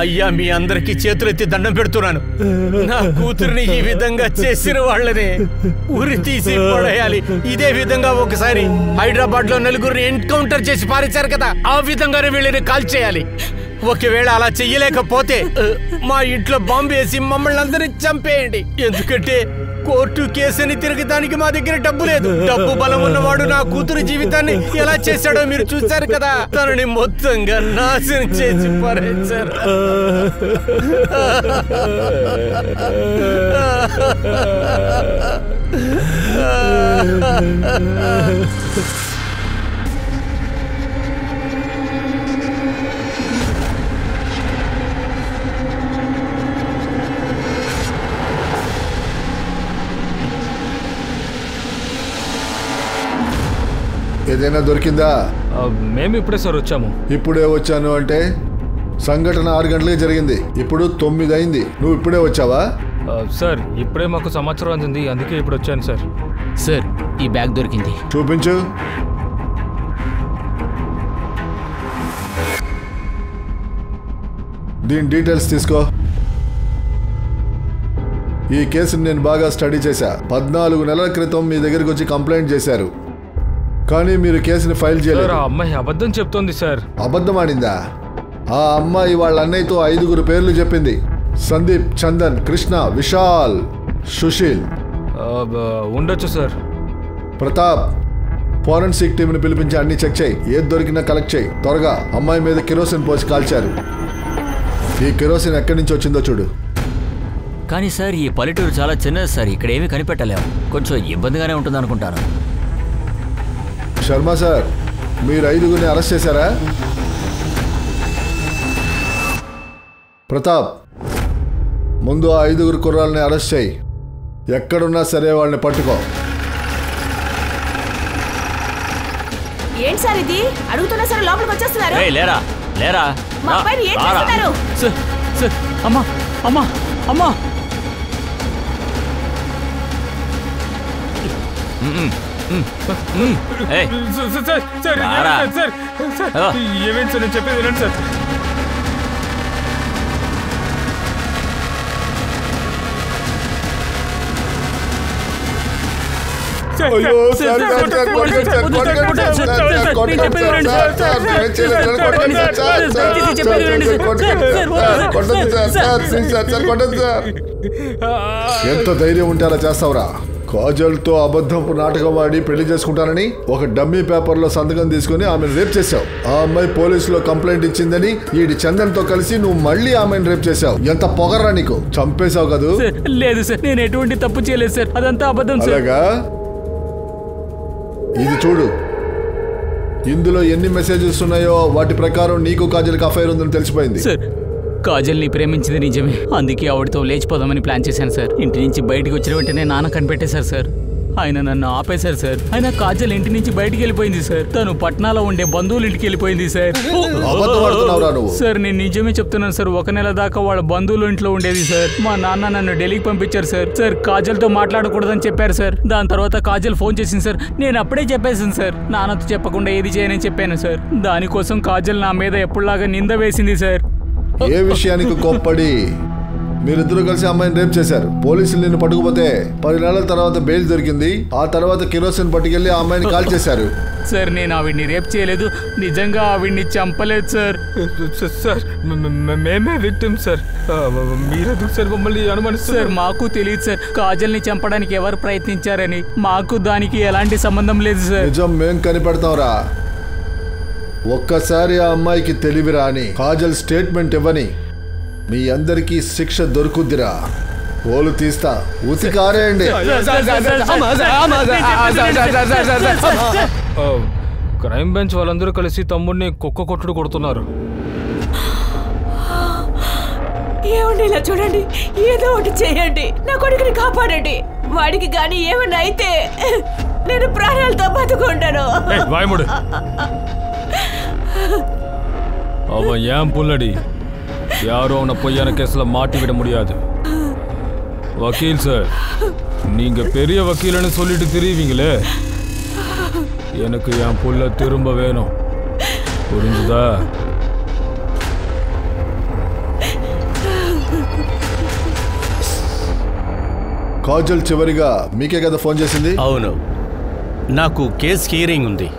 అయ్యా, మీ అందరికీ చేతులెత్తి దండం పెడుతున్నాను. నా కూతుర్ని ఈ విధంగా చేసిన వాళ్ళని ఉరి తీసి పడేయాలి. ఇదే విధంగా ఒకసారి హైదరాబాద్ లో 4గురిని ఎన్కౌంటర్ చేసి పారేశారు కదా, ఆ విధంగానే వీళ్ళని కాల్ చేయాలి. ఒకవేళ అలా చెయ్యలేకపోతే మా ఇంట్లో బాంబు వేసి మమ్మల్ని అందరినీ చంపేయండి. ఎందుకంటే కోర్టు కేసుని తిరగడానికి మా దగ్గర డబ్బు లేదు. డబ్బు బలం ఉన్నవాడు నా కూతురు జీవితాన్ని ఎలా చేశాడో మీరు చూశారు కదా. తనని మొత్తంగా నాశనం చేసి పారేశారు. ఏదైనా దొరికిందా? మేము ఇప్పుడే సార్ వచ్చాము. ఇప్పుడే వచ్చాను అంటే సంఘటన 6 గంటలకి జరిగింది. ఇప్పుడు 9 అయింది. నువ్వు ఇప్పుడే వచ్చావా? సార్ ఇప్పుడే మాకు సమాచారం అందింది, అందుకే ఇప్పుడు వచ్చాను సార్. సార్, ఈ బ్యాగ్ దొరికింది. చూపించు. దీని డీటెయిల్స్ తీసుకో. ఈ కేసుని నేను బాగా స్టడీ చేశా. 14 నెలల క్రితం మీ దగ్గరికి వచ్చి కంప్లైంట్ చేశారు, కానీ మీరు కేసుని ఫైల్ చేయలేదు. ఆ అమ్మాయి అబద్ధం చెప్తోంది సార్. అబద్ధం ఆడిందా? ఆ అమ్మాయి వాళ్ళ అన్నయ్యతో 5 పేర్లు చెప్పింది. సందీప్, చందన్, కృష్ణ, విశాల్, సుశీల్. ఉండొచ్చు సార్. ప్రతాప్, ఫోరెన్సిక్ టీంని పిలిపించి అన్ని చెక్ చేయి. ఏది దొరికినా కలెక్ట్ చేయి త్వరగా. అమ్మాయి మీద కిరోసిన్ పోసి కాల్చారు. ఈ కిరోసిన్ ఎక్కడి నుంచి వచ్చిందో చూడు. కానీ సార్, ఈ పల్లెటూరు చాలా చిన్నది సార్. ఇక్కడ ఏమీ కనిపెట్టలేము. కొంచెం ఇబ్బందిగానే ఉంటుంది అనుకుంటాను. శర్మ సార్, మీరు 5గురిని అరెస్ట్ చేశారా? ప్రతాప్, ముందు ఆ 5 కుర్రాలని అరెస్ట్ చేయి. ఎక్కడున్నా సరే వాళ్ళని పట్టుకో. ఏంటి సార్ ఇది? అడుగుతున్నా సరే లోపలికి వచ్చేస్తున్నారు. లేరా లేరా మా అబ్బాయిని ఏం చేస్తున్నారు? సార్, సార్, అమ్మా, అమ్మా, అమ్మా. ఏమేంటి సార్, నేను చెప్పేది వినండి సార్. అయ్యో సార్ సార్ సార్ కొట్టండి సార్ కొట్టండి సార్ సార్ కొట్టండి సార్ సార్ నేను చేయలేదు కొట్టండి సార్ కొట్టండి సార్ సార్ సార్ కొట్టండి సార్. ఎంత ధైర్యం ఉంటే అలా చేస్తావురా? కాజల్తో అబద్ధపు నాటకం ఆడి పెళ్లి చేసుకుంటానని ఒక డమ్మీ పేపర్లో సంతకం తీసుకుని ఆమెను రేప్ చేశావు. ఆ అమ్మాయి పోలీసులో కంప్లైంట్ ఇచ్చిందని ఈడి చందన్తో కలిసి నువ్వు మళ్ళీ ఆమెను రేప్ చేశావు. ఎంత పొగర్రా నీకు? చంపేశావు కదూ? లేదు సార్, నేను ఎటువంటి తప్పు చేయలేదు సార్, అదంతా అబద్ధం సార్. అలాగా? ఇది చూడు, ఇందులో ఎన్ని మెసేజెస్ ఉన్నాయో వాటి ప్రకారం నీకు కాజల్కి అఫైర్ ఉందని తెలిసిపోయింది. సార్, కాజల్ని ప్రేమించింది నిజమే, అందుకే ఆవిడతో లేచిపోదామని ప్లాన్ చేశాను సార్. ఇంటి నుంచి బయటికి వచ్చిన వెంటనే నాన్న కనిపెట్టేశారు సార్. ఆయన నన్ను ఆపేశారు సార్. ఆయన కాజల్ ఇంటి నుంచి బయటికి వెళ్ళిపోయింది సార్. తను పట్నాలో ఉండే బంధువుల ఇంటికి వెళ్ళిపోయింది సార్. సార్ నేను నిజమే చెప్తున్నాను సార్, 1 నెల దాకా వాళ్ళ బంధువుల ఇంట్లో ఉండేది సార్. మా నాన్న నన్ను ఢిల్లీకి పంపించారు సార్. సార్ కాజల్తో మాట్లాడకూడదని చెప్పారు సార్. దాని తర్వాత కాజల్ ఫోన్ చేసింది సార్. నేను అప్పుడే చెప్పేసాను సార్, నాన్నతో చెప్పకుండా ఏది చేయనని చెప్పాను సార్. దానికోసం కాజల్ నా మీద ఎప్పుడులాగా నింద వేసింది సార్. ఏ విషయానికి కోప్పడి మీరిద్దరూ కలిసి అమ్మాయిని రేప్ చేశారు. పోలీసులు నిన్ను పట్టుకుపోతే 10 నెలల తర్వాత బెయిల్ దొరికింది. ఆ తర్వాత కిరోసిన్ పట్టుకెళ్లి ఆ అమ్మాయిని కాల్ చేశారు. సార్ నేను ఆవిడ్ని రేప్ చేయలేదు, నిజంగా ఆవిడ్ని చంపలేదు సార్. సార్ మేమే విక్టిమ్ సార్, మీరెందుకు సార్ మమ్మల్ని అనుమానిస్తారు? సార్ మాకు తెలియదు సార్, కాజల్ని చంపడానికి ఎవరు ప్రయత్నించారని. మాకు దానికి ఎలాంటి సంబంధం లేదు సార్. నిజం మేం కనిపెడతాంరా. ఒక్కసారి ఆ అమ్మాయికి తెలివి రాని కాజల్ స్టేట్మెంట్ ఇవ్వని మీ అందరికీ శిక్ష దొరుకుద్దిరా. పోలు తీస్తా, ఉతికారేయండి. క్రైమ్ బెంచ్ వాళ్ళందరూ కలిసి తమ్ముడిని కుక్క కొట్టుడు కొడుతున్నారు. ఏమండి ఇలా చూడండి, ఏదో ఒకటి చేయండి, నా కొడుకుని కాపాడండి. వాడికి గాని ఏమన్నా అయితే నేను ప్రాణాలతో బతుకుంటాను. వాయముడు அவன் ஏன் புல்லடி யாரும் அவனை பொய்யான கேஸ்ல மாட்டி விட முடியாது. வக்கீல் சார், நீங்க பெரிய வக்கீல்னு சொல்லிட்டு திரிவீங்களே, எனக்கு என் புள்ள திரும்ப வேணும், புரிஞ்சுதா? కాజల్ చివరిగా మీకే కదా ఫోన్ చేసింది? అవును, నాకు కేస్ హియరింగ్ ఉంది,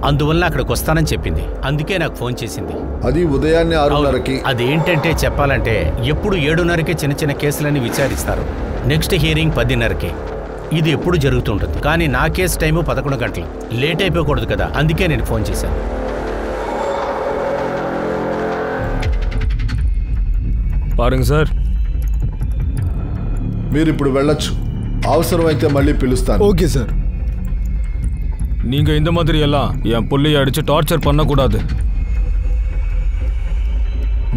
అందువల్ల అక్కడికి వస్తానని చెప్పింది. అందుకే నాకు ఫోన్ చేసింది. అది ఉదయాన్నే 6:30కి. అదేంటంటే చెప్పాలంటే ఎప్పుడు 7:30కే చిన్న చిన్న కేసులన్నీ విచారిస్తారు. Next hearing 10:30కే. ఇది ఎప్పుడు జరుగుతుంటుంది. కానీ నా కేసు టైము 11 గంటలు. లేట్ అయిపోకూడదు కదా, అందుకే నేను ఫోన్ చేశాను. పారుంగ సార్, మీరు ఇప్పుడు వెళ్ళొచ్చు. అవసరమైతే మళ్ళీ పిలుస్తాను. Okay sir. நீங்க இந்த மாதிரி எல்லாம் என் புள்ளைய அடிச்சு டார்ச்சர் பண்ணக்கூடாது.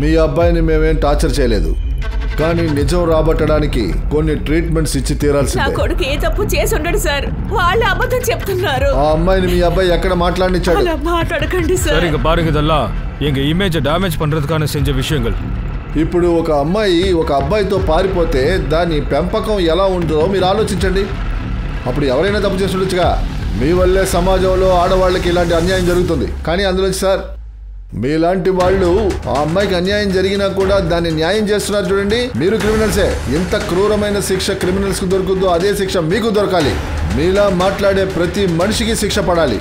మీ అబ్బాయిని మేమేం టార్చర్ చేయలేదు, కానీ నిజం రాబట్టడానికి కొన్ని ట్రీట్మెంట్స్ ఇచ్చి నా తీరాల్సిందే. కొడుకు ఏ తప్పు చేసి ఉండడు సార్, వాళ్ళు అబద్ధం చెప్తున్నారు. ఆ అమ్మాయిని మీ అబ్బాయి ఎక్కడ మాట్లాడినిచ్చాడు? అలా మాట్లాడకండి சார், సార్. இங்க பாருங்க, இதெல்லாம் எங்க இமேஜை டேமேஜ் பண்றதுக்கான செஞ்ச விஷயங்கள். ఇప్పుడు ఒక అమ్మాయి ఒక అబ్బాయితో పారిపోతే దాని పెంపకం ఎలా ఉంటుందో మీరు ఆలోచించండి. అప్పుడు ఎవరైనా తప్పు చేసి ఉండొచ్చుగా. మీ వల్లే సమాజంలో ఆడవాళ్ళకి ఇలాంటి అన్యాయం జరుగుతుంది. కానీ అందులో సార్, మీలాంటి వాళ్ళు ఆ అమ్మాయికి అన్యాయం జరిగినా కూడా దాన్ని న్యాయం చేస్తున్నారు చూడండి. మీరు క్రిమినల్సే. ఎంత క్రూరమైన శిక్ష క్రిమినల్స్కి దొరుకుతుందో అదే శిక్ష మీకు దొరకాలి. మీలా మాట్లాడే ప్రతి మనిషికి శిక్ష పడాలి.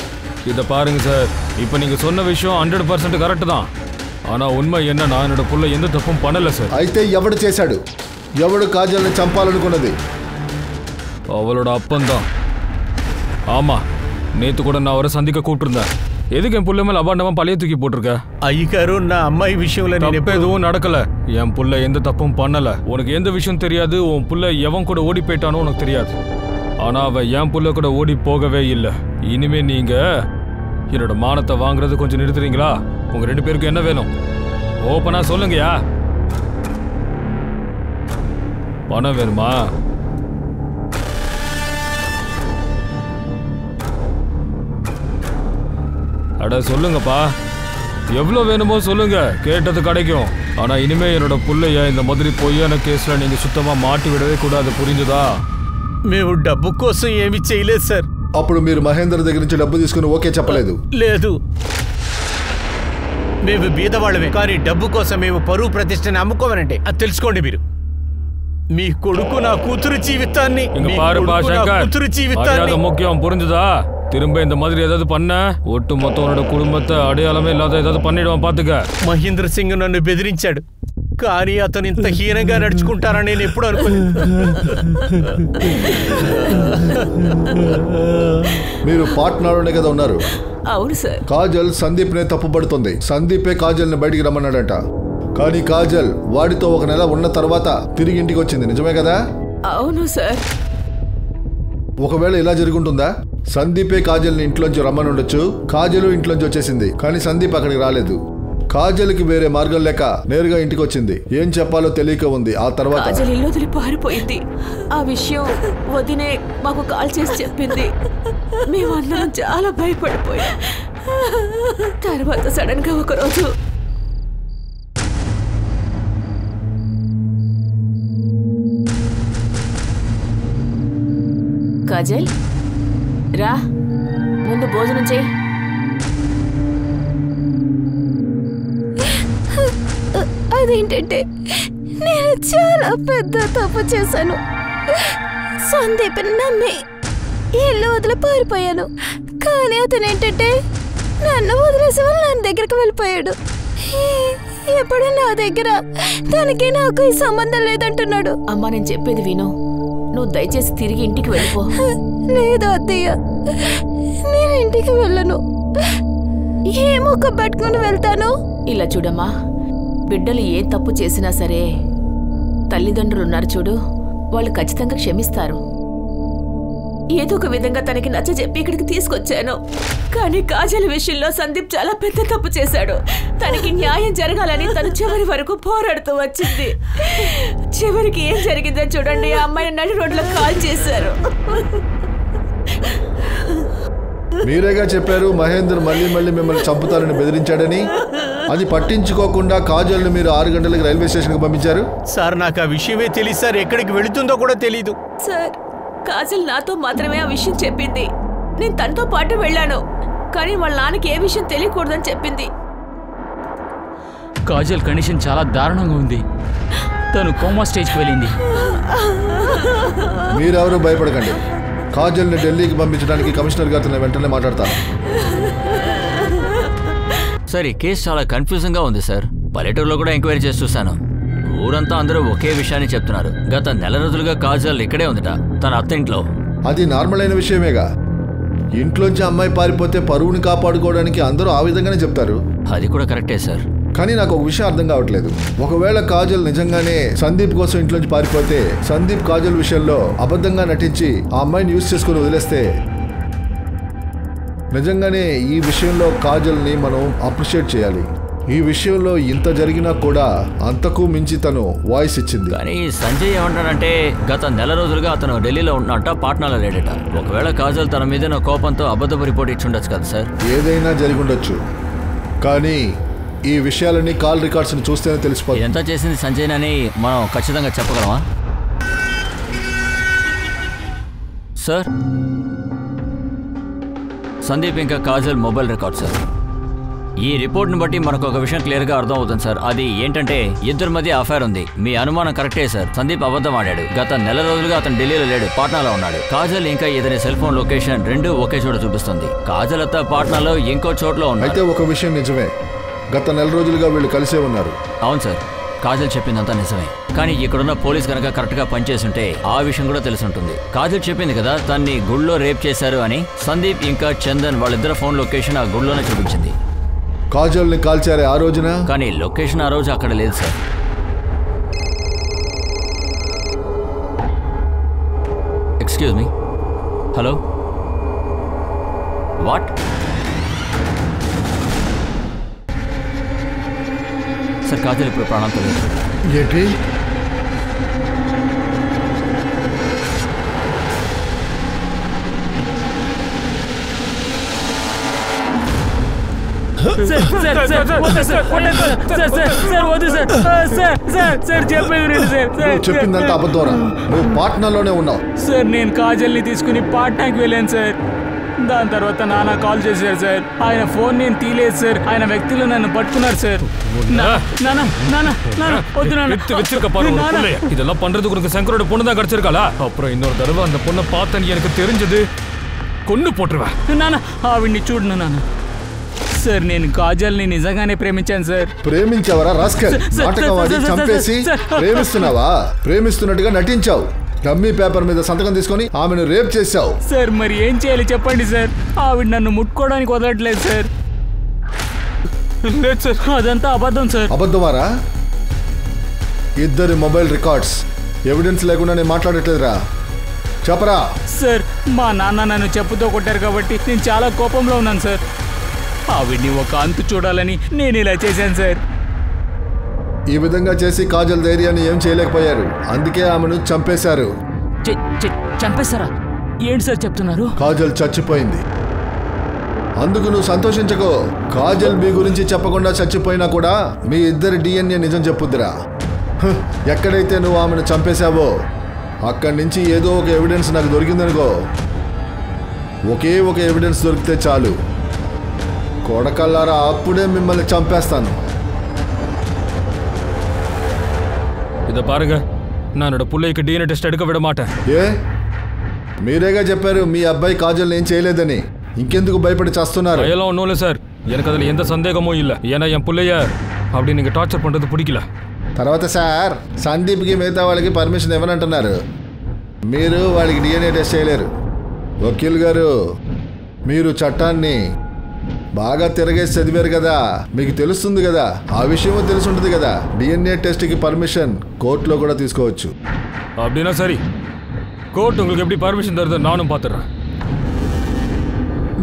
இதை பாருங்க சார், இப்போ நீங்க சொன்ன விஷயம் 100% கரெக்ட் தான். ஆனா உண்மை என்னன்னா என்னோட புள்ள எந்த தப்பும் பண்ணல சார். అయితే ఎవడు చేశాడు? ఎవడు కాజల్ని చంపాలనుకున్నది? அவளோட அப்பந்தான். ஆமா, நேத்து கூட நான் அவரை சந்திக்க கூப்பிட்டுருந்தேன். எதுக்கு என் புள்ள மேல அபாண்டமா பழைய தூக்கி போட்டிருக்க? అయ్యగారు, నా అమ్మాయి విషయంలో தப்பு எதுவும் நடக்கல. என் புள்ள எந்த தப்பும் பண்ணல. உனக்கு எந்த விஷயம் தெரியாது. உன் புள்ள எவன் கூட ஓடி போயிட்டானோ உனக்கு தெரியாது. ஆனா அவ என் புள்ள கூட ஓடி போகவே இல்லை. இனிமே நீங்க என்னோட மானத்தை வாங்குறது கொஞ்சம் நிறுத்துறீங்களா? உங்க 2 பேருக்கும் என்ன வேணும்? ஓப்பனா சொல்லுங்கயா. பணம் வேணுமா? அட சொல்லுங்கப்பா, எவ்வளோ வேணுமோ சொல்லுங்க, கேட்டது கிடைக்கும். ஆனா இனிமே என்னோட புள்ளைய இந்த மாதிரி பொய்யான கேஸ்ல நீங்க சுத்தமா மாட்டி விடவே கூடாது, புரிஞ்சுதா? మేము డబ్బు కోసం ఏమీ చేయలేదు సార్. అప్పుడు మీరు మహేందర్ దగ్గర నుంచి డబ్బు తీసుకుని ఓకే చెప్పలేదు? లేదు, మేము బీదవాళ్ళమే. కానీ డబ్బు కోసం మేము పరువు ప్రతిష్టని అమ్ముకోమనంటే అది తెలుసుకోండి మీరు. మీ కొడుకు నా కూతురు జీవితాన్ని இங்க మీ பாருப்பா కొడుకు నా சங்கர் కూతురు జీవితాన్ని மரியாதை முக்கியம் புரிஞ்சுதா திரும்ப இந்த மாதிரி ஏதாவது பண்ண ஒட்டு மொத்தம் உன்னோட குடும்பத்தை அடையாளமே இல்லாத ஏதாவது பண்ணிடுவான் பாத்துக்க మహేంద్ర సింగ్ నన్ను బెదిరించాడు కానీ అతను ఇంత హీనంగా నడుచుకుంటారని నేను ఎప్పుడు అనుకోలేదు. మీరు పాట్నాలోనే కదా ఉన్నారు? అవును సార్. కాజల్ సందీప్నే తప్పుపడుతుంది. సందీపే కాజల్ని బయటికి రమ్మన్నాడట. కానీ కాజల్ వాడితో 1 నెల ఉన్న తర్వాత తిరిగి ఇంటికి వచ్చింది. నిజమే కదా? అవును సార్. ఒకవేళ ఇలా జరుగుంటుందా? సందీపే కాజల్ని ఇంట్లోంచి రమ్మని ఉండొచ్చు. కాజలు ఇంట్లోంచి వచ్చేసింది కానీ సందీప్ అక్కడికి రాలేదు. కాజల్కి వేరే మార్గం లేక నేరుగా ఇంటికి వచ్చింది. ఏం చెప్పాలో తెలియక ఉంది. ఆ తర్వాత కాజల్ ఇల్లు వదిలి పారిపోయింది. ఆ విషయం వదినే మాకు కాల్ చేసి చెప్పింది. మేమందరం చాలా భయపడిపోయాం. తర్వాత సడన్ గా ఒకరోజు కాజల్ రా, ముందు భోజనం చేయి. అదేంటంటే నేను చాలా పెద్ద తప్పు చేశాను. సందీప్ నమ్మి ఇల్లు వదిలి పారిపోయాను. కానీ అతను ఏంటంటే నన్ను వదిలేసి వాళ్ళ నా దగ్గరికి వెళ్ళిపోయాడు. ఎప్పుడు నా దగ్గర తనకి నాకు ఈ సంబంధం లేదంటున్నాడు. అమ్మా నేను చెప్పేది విను, నువ్వు దయచేసి తిరిగి ఇంటికి వెళ్ళిపో. లేదు అత్తయ్య, నేను ఇంటికి వెళ్ళను. ఏ ముఖ పట్టుకుని వెళ్తాను? ఇలా చూడమ్మా, బిడ్డలు ఏ తప్పు చేసినా సరే తల్లిదండ్రులు ఉన్నారు చూడు, వాళ్ళు ఖచ్చితంగా క్షమిస్తారు. ఏదో ఒక విధంగా తనకి నచ్చ చెప్పి ఇక్కడికి తీసుకొచ్చాను. కానీ కాజల్ విషయంలో సందీప్ చాలా పెద్ద తప్పు చేశాడు. తనకి న్యాయం జరగాలని తను చివరి వరకు పోరాడుతూ వచ్చింది. చివరికి ఏం జరిగిందో చూడండి, ఆ అమ్మాయిని నడి రోడ్లో కాల్ చేశారు. మీరేగా చెప్పారు మహేందర్ మళ్ళీ మళ్ళీ మిమ్మల్ని చంపుతారని బెదిరించాడని. అది పట్టించుకోకుండా కాజల్ని మీరు 6 గంటలకు రైల్వే స్టేషన్కి పంపించారు. సార్ నాకు ఆ విషయమే తెలియదు సార్. ఎక్కడికి వెళుతుందో కూడా తెలీదు సార్. కాజల్ నాతో మాత్రమే ఆ విషయం చెప్పింది. నేను తనతో పాటు వెళ్ళాను, కానీ వాళ్ళ నాన్నకి ఏ విషయం తెలియకూడదని చెప్పింది. కాజల్ కండిషన్ చాలా దారుణంగా ఉంది. తను కోమా స్టేజ్కి వెళ్ళింది. మీరెవరూ భయపడకండి. కాజల్ని ఢిల్లీకి పంపించడానికి కమిషనర్ గారితో వెంటనే మాట్లాడతాను. సార్ ఈ కేసు చాలా కన్ఫ్యూజింగ్ గా ఉంది సార్. పల్లెటూరులో కూడా ఎంక్వైరీ చేసి చూశాను. ఊరంతా అందరూ ఒకే విషయాన్ని చెప్తున్నారు. గత నెల రోజులుగా కాజల్ ఇక్కడే ఉందట, తన అత్తింట్లో. అది నార్మల్ అయిన విషయమేగా. ఇంట్లోంచి అమ్మాయి పారిపోతే పరువుని కాపాడుకోవడానికి అందరూ ఆ విధంగానే చెప్తారు. అది కూడా కరెక్టే సార్. కానీ నాకు ఒక విషయం అర్థం కావట్లేదు. ఒకవేళ కాజల్ నిజంగానే సందీప్ కోసం ఇంట్లోంచి పారిపోతే సందీప్ కాజల్ విషయంలో అబద్ధంగా నటించి ఆ అమ్మాయిని యూజ్ చేసుకుని వదిలేస్తే నిజంగానే ఈ విషయంలో కాజల్ని మనం అప్రిషియేట్ చేయాలి. ఈ విషయంలో ఇంత జరిగినా కూడా అంతకు మించి తను వాయిస్ ఇచ్చింది. కానీ సంజయ్ ఏమంటాడంటే గత నెల రోజులుగా అతను ఢిల్లీలో ఉన్నట్ట, పాట్నాలో లేడట. ఒకవేళ కాజల్ తన మీద కోపంతో అబద్ధపు రిపోర్ట్ ఇచ్చి ఉండొచ్చు కదా సార్. ఏదైనా జరిగి ఉండొచ్చు, కానీ ఈ విషయాలన్నీ కాల్ రికార్డ్స్ ని చూస్తేనే తెలిసిపోతుంది. ఎంత చేసింది సంజయ్ అని మనం ఖచ్చితంగా చెప్పగలమా సార్? సందీప్ ఇంకా కాజల్ మొబైల్ రికార్డ్ సార్. ఈ రిపోర్ట్ని బట్టి మనకు ఒక విషయం క్లియర్గా అర్థం అవుతుంది సార్. అది ఏంటంటే ఇద్దరి మధ్య అఫైర్ ఉంది. మీ అనుమానం కరెక్టే సార్. సందీప్ అబద్ధం ఆడాడు. గత నెల రోజులుగా అతను ఢిల్లీలో లేడు, పాట్నాలో ఉన్నాడు. కాజల్ ఇంకా ఇతని సెల్ ఫోన్ లొకేషన్ రెండూ ఒకే చోట చూపిస్తుంది. కాజల్ అత్త పాట్నాలో ఇంకో చోట్ల ఉంది. అయితే ఒక విషయం నిజమే, గత నెల రోజులుగా వీళ్ళు కలిసే ఉన్నారు. అవును సార్, కాజల్ చెప్పిందంతా నిజమే. కానీ ఇక్కడున్న పోలీస్ కనుక కరెక్ట్గా పనిచేస్తుంటే ఆ విషయం కూడా తెలిసి ఉంటుంది. కాజల్ చెప్పింది కదా తన్ని గుళ్ళో రేప్ చేశారు అని. సందీప్ ఇంకా చందన్ వాళ్ళిద్దరు ఫోన్ లొకేషన్ ఆ గుళ్ళోనే చూపించింది. కాజల్ని కాల్చారే ఆ రోజున, కానీ లొకేషన్ ఆ రోజు అక్కడ లేదు sir. Excuse me, hello, what? Sir Kajal ఇప్పుడు ప్రాణాంతం లేదు. ఏంటి? చెప్పిందంతా అబద్ధంరా. నువ్వు పాట్నాలోనే ఉన్నావు. సార్ నేను కాజల్ని తీసుకుని పాట్నాకి వెళ్ళాను సార్. దాని తర్వాత నాన్న కాల్ చేశారు సార్. ఆయన ఫోన్ నేను తీలేదు సార్. ఆయన వ్యక్తులు నన్ను పట్టుకున్నారు సార్. இதெல்லாம் பண்றதுக்கு உனக்கு சங்கரோட பொண்ணு தான் கிடைச்சிருக்காளா? அப்புறம் இன்னொரு தடவை அந்த பொண்ணை பார்த்தேன்னு எனக்கு தெரிஞ்சது கொண்டு போட்டுருவேன். నాన్న ఆవిడ్ని చూడు నాన్న. సార్ నేను కాజల్ని నిజంగానే ప్రేమించాను సార్. ప్రేమించావరా రాస్కల్? నాటకవాడి చంపేసి ప్రేమిస్తున్నావా? ప్రేమిస్తున్నట్టుగా నటించావు. డమ్మీ పేపర్ మీద సంతకం తీసుకొని ఆమెను రేప్ చేశావు. సార్ మరి ఏం చేయాలి చెప్పండి సార్. ఆవిడ నన్ను ముట్టుకోవడానికి వదలట్లేదు సార్. లేదు సార్, అదంతా అబద్ధం సార్. అబద్ధమారా? ఇద్దరి మొబైల్ రికార్డ్స్ ఎవిడెన్స్ లేకుండా నేను మాట్లాడట్లేదురా. చెప్పరా. సార్ మా నాన్న నన్ను చెప్పుతో కొట్టారు కాబట్టి నేను చాలా కోపంలో ఉన్నాను సార్. ఆవిడ్ని ఒక అంతు చూడాలని నేను ఇలా చేశాను సార్. ఈ విధంగా చేసి కాజల్ ధైర్యాన్ని ఏం చేయలేకపోయారు. అందుకే ఆమెను చంపేశారు. చంపేశారా? ఏంటి సార్ చెప్తున్నారు? కాజల్ చచ్చిపోయింది. అందుకు నువ్వు సంతోషించకు. కాజల్ మీ గురించి చెప్పకుండా చచ్చిపోయినా కూడా మీ ఇద్దరి DNA నిజం చెప్పుద్దిరా. ఎక్కడైతే నువ్వు ఆమెను చంపేశావో అక్కడి నుంచి ఏదో ఒక ఎవిడెన్స్ నాకు దొరికిందనుకో. ఒకే ఒక ఎవిడెన్స్ దొరికితే చాలు, కొడకల్లారా అప్పుడే మిమ్మల్ని చంపేస్తాను. இதை பாருங்க, நான் என்னோட பிள்ளைக்கு DNA டெஸ்ட் எடுக்க விட மாட்டேன். ఏ మీరేగా చెప్పారు మీ అబ్బాయి కాజల్ ఏం చేయలేదని. ఇంకెందుకు భయపడి చేస్తున్నారు? அதெல்லாம் ஒன்றும் இல்லை சார். எனக்கு அதில் எந்த சந்தேகமும் இல்லை. ஏன்னா என் பிள்ளைய அப்படி நீங்கள் டார்ச்சர் பண்ணுறது பிடிக்கல. తర్వాత సార్ సందీప్కి మిగతా వాళ్ళకి పర్మిషన్ ఇవ్వనంటున్నారు. మీరు వాళ్ళకి DNA టెస్ట్ చేయలేరు. వకీల్ గారు, మీరు చట్టాన్ని బాగా తిరగేసి చదివారు కదా, మీకు తెలుస్తుంది కదా, ఆ విషయం తెలిసి ఉంటుంది కదా. DNA టెస్ట్కి పర్మిషన్ కోర్టులో కూడా తీసుకోవచ్చు. அப்படின்னா சரி, கோர்ட் உங்களுக்கு எப்படி பர்மிஷன் தருது நானும் பார்த்துறேன்.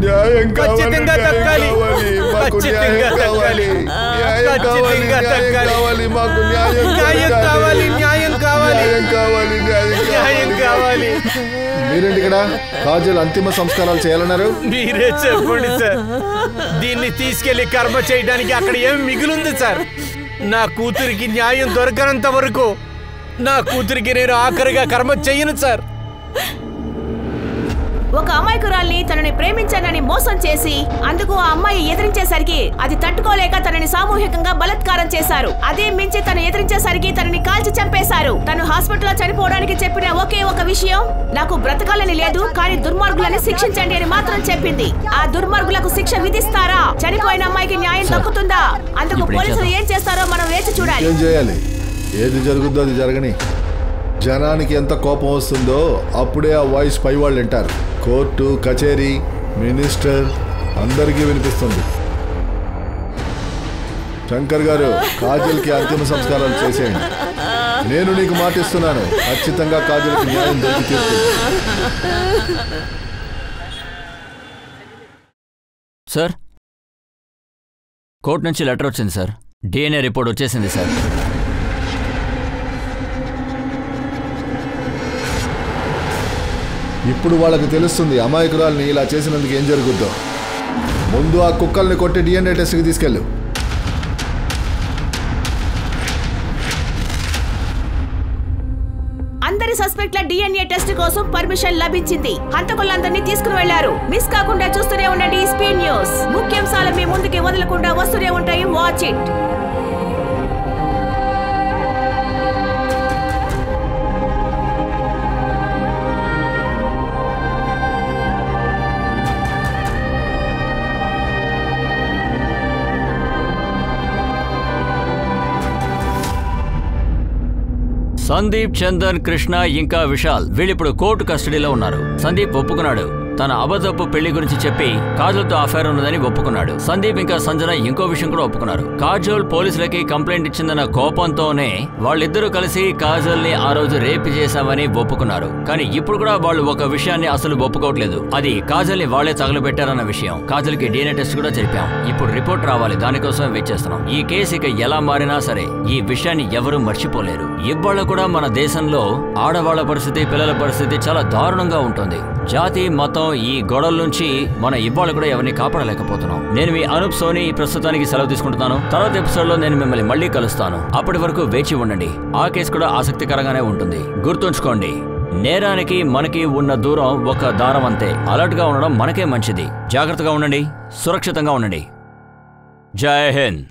న్యాయం ఖచ్చితంగా దక్కాలి. ఖచ్చితంగా దక్కాలి. ఖచ్చితంగా దక్కాలి. మాకు న్యాయం కావాలి. న్యాయం కావాలి. న్యాయం కావాలి. మీరేంటి ఇక్కడ? కాజల్ అంతిమ సంస్కారాలు చేయాలన్నారు. మీరే చెప్పండి సార్. దీన్ని తీసుకెళ్లి కర్మ చేయడానికి అక్కడ ఏం మిగిలింది సార్? నా కూతురికి న్యాయం దొరకనంత వరకు నా కూతురికి నేను ఆఖరిగా కర్మ చెయ్యను సార్. ఒక అమాయకురాల్ని తనని ప్రేమించానని మోసం చేసి అందుకు ఆ అమ్మాయి ఎదిరించేసరికి అది తట్టుకోలేక తనని సామూహికంగా బలాత్కారం చేశారు. అదే మించి తను ఎదిరించేసరికి తనని కాల్చి చంపేశారు. తను హాస్పిటల్లో చనిపోవడానికి చెప్పిన ఒకే ఒక విషయం, నాకు బ్రతకాలని లేదు కానీ దుర్మార్గులని శిక్షించండి అని మాత్రం చెప్పింది. ఆ దుర్మార్గులకు శిక్ష విధిస్తారా? చనిపోయిన అమ్మాయికి న్యాయం దక్కుతుందా? అందుకు పోలీసులు ఏం చేస్తారో మనం వేచి చూడాలి. ఏం చేయాలి? ఏది జరుగుద్దో అది జరగని. జనానికి ఎంత కోపం వస్తుందో అప్పుడే ఆ వాయిస్ పై వాళ్ళు వింటారు. కోర్టు, కచేరీ, మినిస్టర్ అందరికీ వినిపిస్తుంది. శంకర్ గారు, కాజల్కి అంతిమ సంస్కారాలు చేసేయండి. నేను నీకు మాటిస్తున్నాను, ఖచ్చితంగా కాజల్కి న్యాయం దొరికి తీరుతుంది. సార్, కోర్టు నుంచి లెటర్ వచ్చింది సార్. DNA రిపోర్ట్ వచ్చేసింది సార్. ఇప్పుడు వాళ్ళకి తెలుస్తుంది అమాయకురాల్ని ఇలా చేసినందుకు ఏం జరుగుద్దో. ముందు ఆ కుక్కల్ని కొట్టి DNA టెస్ట్కి తీసుకెళ్ళు. అందరి సస్పెక్ట్ల DNA టెస్ట్ కోసం పర్మిషన్ లభించింది. హంతకులందరినీ తీసుకుని వెళ్లారు. మిస్ కాకుండా చూస్తూనే ఉండండి స్పీడ్ న్యూస్. ముఖ్యాంశాలు మీ ముందుకి వదలకుండా వస్తూనే ఉంటాయి. Watch it. సందీప్, చందన్, కృష్ణ ఇంకా విశాల్ వీళ్ళిప్పుడు కోర్టు కస్టడీలో ఉన్నారు. సందీప్ ఒప్పుకున్నాడు. తన అబద్ధపు పెళ్లి గురించి చెప్పి కాజల్తో అఫైర్ ఉన్నదని ఒప్పుకున్నాడు. సందీప్ ఇంకా సంజన ఇంకో విషయం కూడా ఒప్పుకున్నారు. కాజల్ పోలీసులకి కంప్లైంట్ ఇచ్చిందన్న కోపంతోనే వాళ్ళిద్దరూ కలిసి కాజల్ని ఆ రోజు రేప్ చేశామని ఒప్పుకున్నారు. కానీ ఇప్పుడు కూడా వాళ్ళు ఒక విషయాన్ని అసలు ఒప్పుకోవట్లేదు. అది కాజల్ని వాళ్లే తగలబెట్టారన్న విషయం. కాజల్కి DNA టెస్ట్ కూడా జరిపాం. ఇప్పుడు రిపోర్ట్ రావాలి, దానికోసం వెయిట్ చేస్తున్నాం. ఈ కేసు ఇక ఎలా మారినా సరే ఈ విషయాన్ని ఎవరూ మర్చిపోలేరు. ఇవాళ కూడా మన దేశంలో ఆడవాళ్ల పరిస్థితి, పిల్లల పరిస్థితి చాలా దారుణంగా ఉంటుంది. జాతి, మతం ఈ గొడవల నుంచి మన ఇవాళ కూడా ఎవరిని కాపాడలేకపోతున్నాం. నేను మీ అనూప్ సోని ప్రస్తుతానికి సెలవు తీసుకుంటున్నాను. తర్వాత ఎపిసోడ్ లో నేను మిమ్మల్ని మళ్ళీ కలుస్తాను. అప్పటి వరకు వేచి ఉండండి. ఆ కేసు కూడా ఆసక్తికరంగానే ఉంటుంది. గుర్తుంచుకోండి, నేరానికి మనకి ఉన్న దూరం ఒక దారం అంతే. అలర్ట్గా ఉండడం మనకే మంచిది. జాగ్రత్తగా ఉండండి, సురక్షితంగా ఉండండి. జై హింద్.